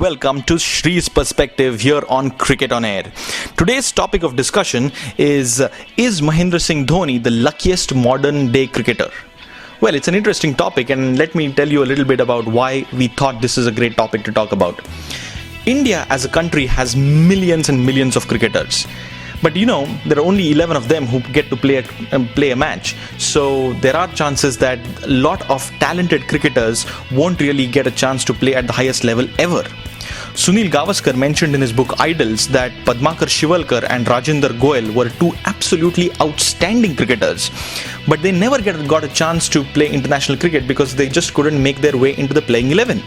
welcome to Shree's Perspective here on Cricket on Air. Today's topic of discussion is Mahendra Singh Dhoni the luckiest modern day cricketer? Well, it's an interesting topic, and let me tell you a little bit about why we thought this is a great topic to talk about. India as a country has millions and millions of cricketers. But there are only 11 of them who get to play a match. So there are chances that a lot of talented cricketers won't really get a chance to play at the highest level ever. Sunil Gavaskar mentioned in his book Idols that Padmakar Shivalkar and Rajinder Goyal were two absolutely outstanding cricketers. But they never got a chance to play international cricket because they just couldn't make their way into the playing 11.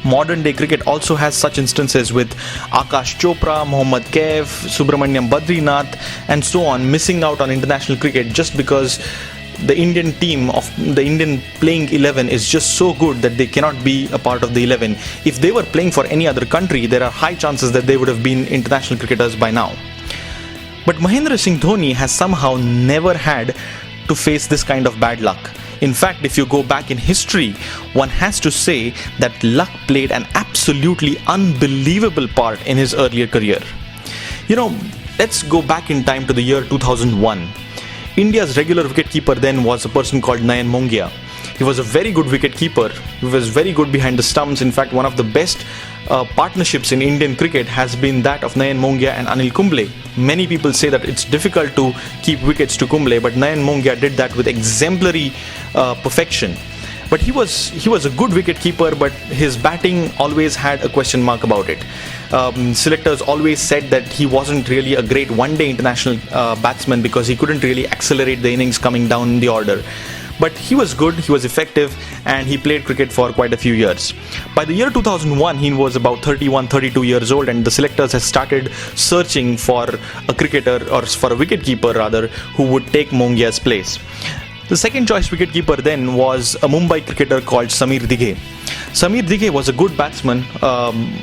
Modern day cricket also has such instances with Akash Chopra, Mohammad Kaif, Subramanyam Badrinath and so on missing out on international cricket just because the Indian team of the Indian playing 11 is just so good that they cannot be a part of the 11. If they were playing for any other country, there are high chances that they would have been international cricketers by now. But Mahendra Singh Dhoni has somehow never had to face this kind of bad luck. In fact, if you go back in history, one has to say that luck played an absolutely unbelievable part in his earlier career. Let's go back in time to the year 2001. India's regular wicketkeeper then was a person called Nayan Mongia. He was a very good wicketkeeper. He was very good behind the stumps. In fact, one of the best partnerships in Indian cricket has been that of Nayan Mongia and Anil Kumble. Many people say that it's difficult to keep wickets to Kumble, but Nayan Mongia did that with exemplary perfection. But he was a good wicketkeeper, but his batting always had a question mark about it. Selectors always said that he wasn't really a great one-day international batsman because he couldn't really accelerate the innings coming down the order. But he was good, he was effective, and he played cricket for quite a few years. By the year 2001, he was about 32 years old, and the selectors had started searching for a cricketer, or for a wicketkeeper rather, who would take Mongia's place. The second choice wicketkeeper then was a Mumbai cricketer called Samir Dighe. Samir Dighe was a good batsman,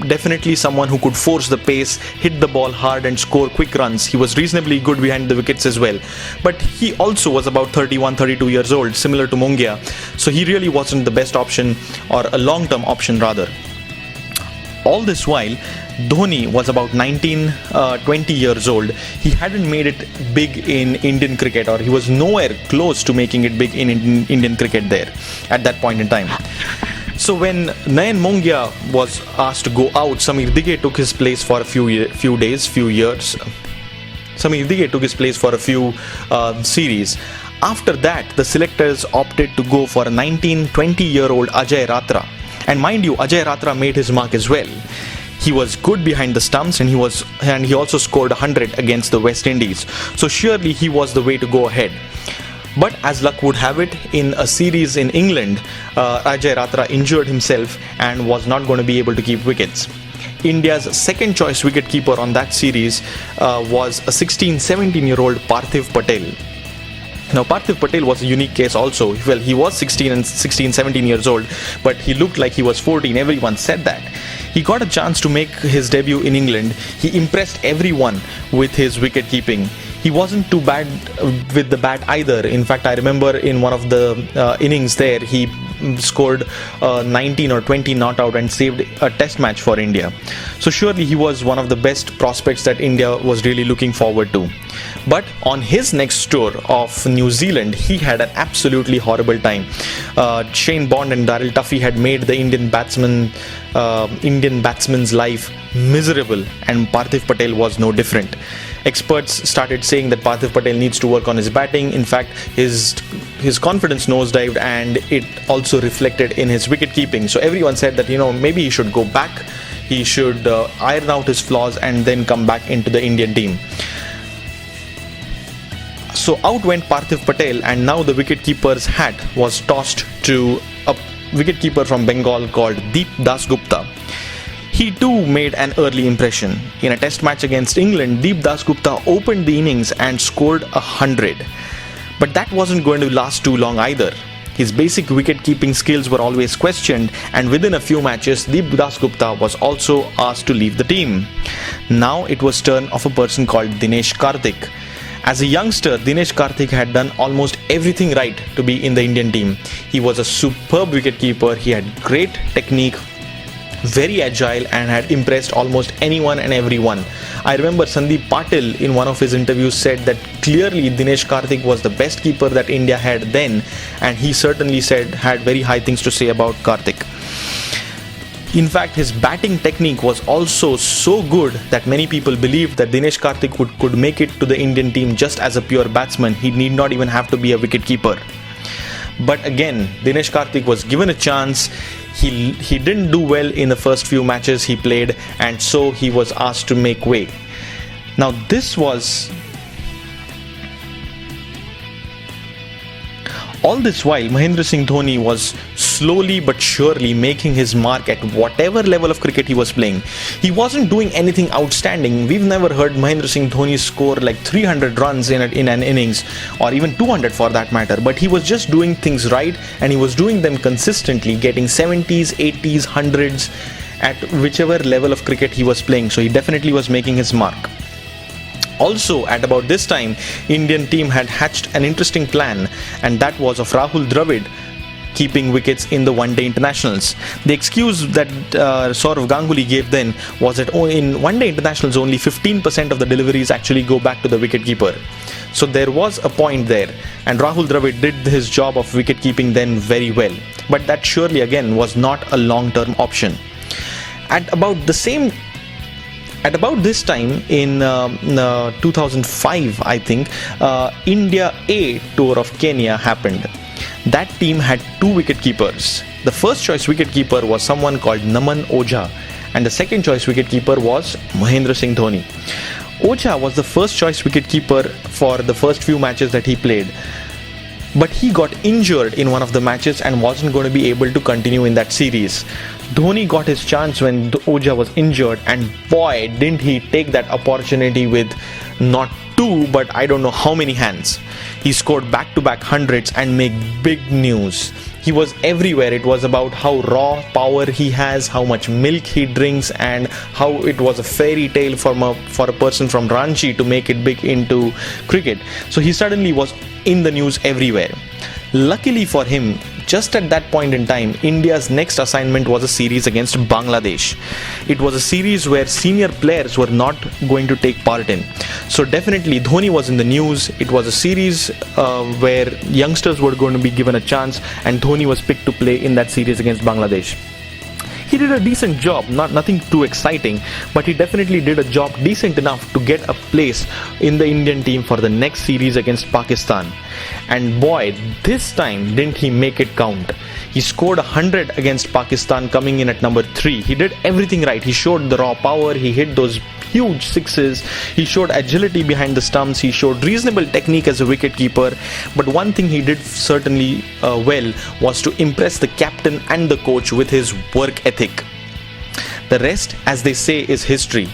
definitely someone who could force the pace, hit the ball hard and score quick runs. He was reasonably good behind the wickets as well. But he also was about 32 years old, similar to Mongia. So he really wasn't the best option, or a long-term option rather. All this while, Dhoni was about 20 years old. He hadn't made it big in Indian cricket, or he was nowhere close to making it big in Indian cricket there at that point in time. So when Nayan Mongia was asked to go out, Samir Dighe took his place for a few years. Samir Dighe took his place for a few series. After that, the selectors opted to go for a 20-year-old Ajay Ratra. And mind you, Ajay Ratra made his mark as well. He was good behind the stumps, and he also scored 100 against the West Indies. So surely he was the way to go ahead. But as luck would have it, in a series in England, Ajay Ratra injured himself and was not going to be able to keep wickets. India's second choice wicketkeeper on that series was a 16-17-year-old Parthiv Patel. Now, Parthiv Patel was a unique case also. Well, he was 17 years old, but he looked like he was 14. Everyone said that. He got a chance to make his debut in England. He impressed everyone with his wicket-keeping. He wasn't too bad with the bat either. In fact, I remember in one of the innings there, he scored 19 or 20 not out and saved a test match for India. So surely he was one of the best prospects that India was really looking forward to. But on his next tour of New Zealand, he had an absolutely horrible time. Shane Bond and Daryl Tuffy had made the Indian batsman's life miserable, and Parthiv Patel was no different. Experts started saying that Parthiv Patel needs to work on his batting. In fact, his confidence nosedived, and it also reflected in his wicket keeping. So everyone said that maybe he should go back, he should iron out his flaws and then come back into the Indian team. So out went Parthiv Patel, and now the wicketkeeper's hat was tossed to a wicketkeeper from Bengal called Deep Dasgupta. He too made an early impression. In a test match against England, Deep Dasgupta opened the innings and scored 100. But that wasn't going to last too long either. His basic wicket-keeping skills were always questioned, and within a few matches, Deep Dasgupta was also asked to leave the team. Now it was turn of a person called Dinesh Karthik. As a youngster, Dinesh Karthik had done almost everything right to be in the Indian team. He was a superb wicketkeeper, he had great technique, very agile, and had impressed almost anyone and everyone. I remember Sandeep Patil in one of his interviews said that clearly Dinesh Karthik was the best keeper that India had then, and he certainly had very high things to say about Karthik. In fact, his batting technique was also so good that many people believed that Dinesh Karthik could make it to the Indian team just as a pure batsman. He need not even have to be a wicket-keeper. But again, Dinesh Karthik was given a chance. He didn't do well in the first few matches he played, and so he was asked to make way. Now this was... All this while, Mahendra Singh Dhoni was slowly but surely making his mark at whatever level of cricket he was playing. He wasn't doing anything outstanding. We've never heard Mahendra Singh Dhoni score like 300 runs in an innings, or even 200 for that matter. But he was just doing things right, and he was doing them consistently, getting 70s, 80s, 100s at whichever level of cricket he was playing. So he definitely was making his mark. Also, at about this time, Indian team had hatched an interesting plan, and that was of Rahul Dravid keeping wickets in the one-day internationals. The excuse that Sourav Ganguly gave then was that in one-day internationals only 15% of the deliveries actually go back to the wicket-keeper. So there was a point there, and Rahul Dravid did his job of wicket-keeping then very well. But that surely again was not a long-term option. At about this time in 2005, I think, India A tour of Kenya happened. That team had two wicket-keepers. The first choice wicket-keeper was someone called Naman Ojha, and the second choice wicket-keeper was Mahendra Singh Dhoni. Ojha was the first choice wicket-keeper for the first few matches that he played. But he got injured in one of the matches and wasn't going to be able to continue in that series. Dhoni got his chance when Ojha was injured, and boy, didn't he take that opportunity with not two, but I don't know how many hands. He scored back-to-back hundreds and made big news. He was everywhere. It was about how raw power he has, how much milk he drinks, and how it was a fairy tale for a person from Ranchi to make it big into cricket. So he suddenly was in the news everywhere. Luckily for him, just at that point in time, India's next assignment was a series against Bangladesh. It was a series where senior players were not going to take part in. So definitely Dhoni was in the news. It was a series where youngsters were going to be given a chance, and Dhoni was picked to play in that series against Bangladesh. He did a decent job, nothing too exciting, but he definitely did a job decent enough to get a place in the Indian team for the next series against Pakistan. And boy, this time didn't he make it count. He scored 100 against Pakistan, coming in at number 3. He did everything right. He showed the raw power, he hit those huge sixes, he showed agility behind the stumps, he showed reasonable technique as a wicket-keeper. But one thing he did certainly well was to impress the captain and the coach with his work ethic. The rest, as they say, is history.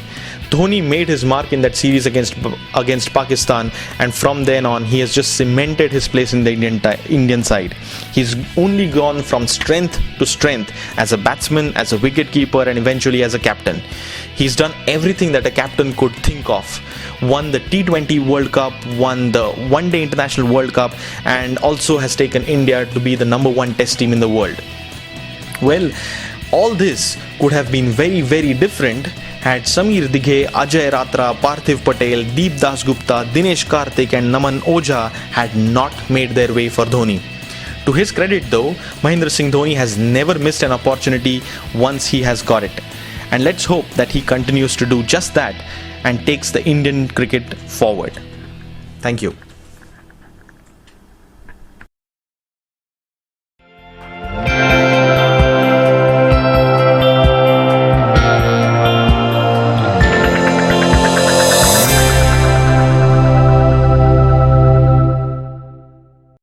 Dhoni made his mark in that series against Pakistan, and from then on he has just cemented his place in the Indian side. He's only gone from strength to strength as a batsman, as a wicket-keeper, and eventually as a captain. He's done everything that a captain could think of. Won the T20 World Cup, won the One-Day International World Cup, and also has taken India to be the number 1 test team in the world. Well, all this could have been very, very different had Sameer Dighe, Ajay Ratra, Parthiv Patel, Deep Dasgupta, Dinesh Karthik and Naman Ojha had not made their way for Dhoni. To his credit though, Mahendra Singh Dhoni has never missed an opportunity once he has got it. And let's hope that he continues to do just that and takes the Indian cricket forward. Thank you.